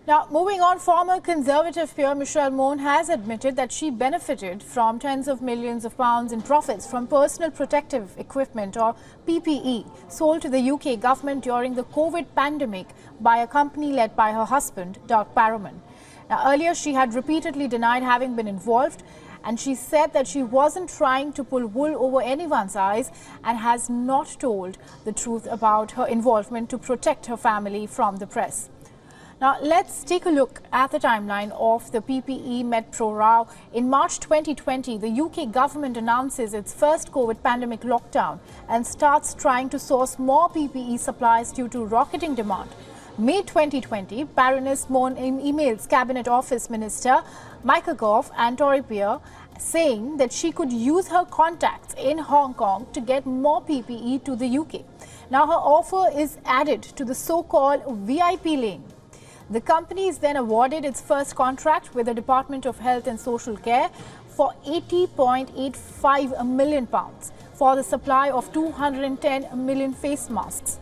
Now, moving on, former Conservative peer Michelle Mone has admitted that she benefited from tens of millions of pounds in profits from personal protective equipment or PPE sold to the UK government during the COVID pandemic by a company led by her husband, Doug Barrowman. Now, earlier she had repeatedly denied having been involved, and she said that she wasn't trying to pull wool over anyone's eyes and has not told the truth about her involvement to protect her family from the press. Now, let's take a look at the timeline of the PPE Metro row. In March 2020, the UK government announces its first COVID pandemic lockdown and starts trying to source more PPE supplies due to rocketing demand. May 2020, Baroness Mone emails Cabinet Office Minister Michael Gove and Tory peer saying that she could use her contacts in Hong Kong to get more PPE to the UK. Now, her offer is added to the so-called VIP lane. The company is then awarded its first contract with the Department of Health and Social Care for £80.85 million for the supply of 210 million face masks.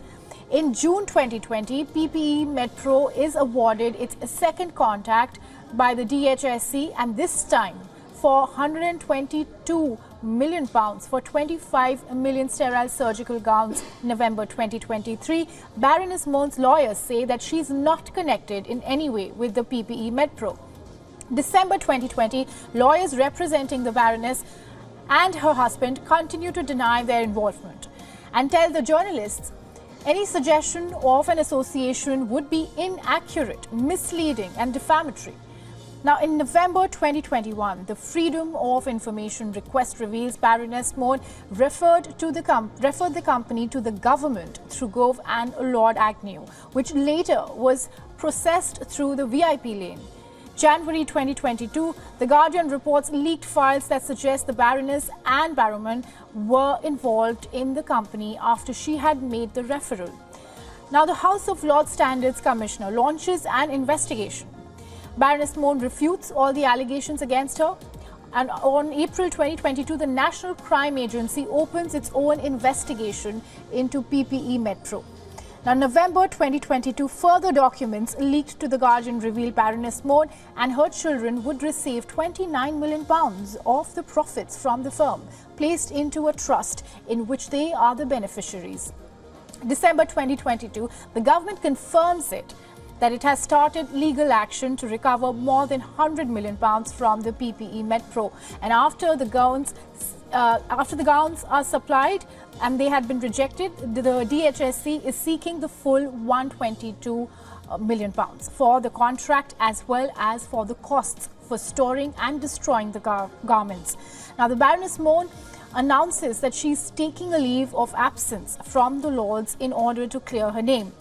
In June 2020, PPE Metro is awarded its second contract by the DHSC, and this time for £122 million for 25 million sterile surgical gowns. November 2023, Baroness Mone's lawyers say that she's not connected in any way with the PPE Metro. December 2020, lawyers representing the Baroness and her husband continue to deny their involvement and tell the journalists any suggestion of an association would be inaccurate, misleading and defamatory. Now, in November 2021, the Freedom of Information request reveals Baroness Mone referred the company to the government through Gove and Lord Agnew, which later was processed through the VIP lane. January 2022, The Guardian reports leaked files that suggest the Baroness and Barrowman were involved in the company after she had made the referral. Now, the House of Lords Standards Commissioner launches an investigation. Baroness Mone refutes all the allegations against her, and on April 2022, the National Crime Agency opens its own investigation into PPE Metro. Now, November 2022, further documents leaked to The Guardian reveal Baroness Mone and her children would receive £29 million of the profits from the firm, placed into a trust in which they are the beneficiaries. December 2022, the government confirms that it has started legal action to recover more than £100 million from the PPE Metro. And after the gowns are supplied and they had been rejected, the DHSC is seeking the full £122 million for the contract as well as for the costs for storing and destroying the garments. Now, the Baroness Mone announces that she's taking a leave of absence from the Lords in order to clear her name.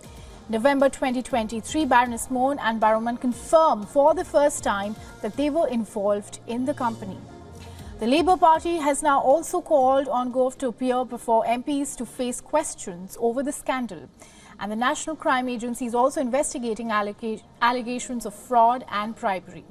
November 2023, Baroness Mone and Barrowman confirm for the first time that they were involved in the company. The Labour Party has now also called on Gove to appear before MPs to face questions over the scandal. And the National Crime Agency is also investigating allegations of fraud and bribery.